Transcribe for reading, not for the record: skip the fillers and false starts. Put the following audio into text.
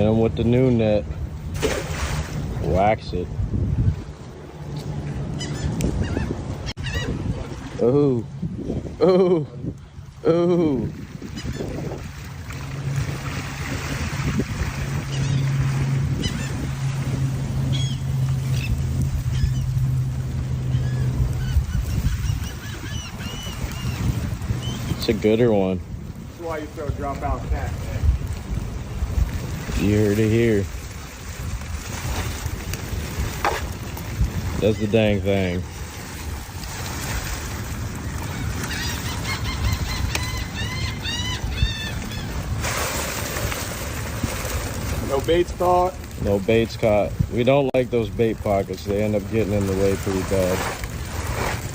Hit him with the new net. Wax it. Ooh. Ooh. Ooh. It's a gooder one. That's why you throw a drop out cat. You heard it here. That's the dang thing. No baits caught. No baits caught. We don't like those bait pockets. They end up getting in the way pretty bad.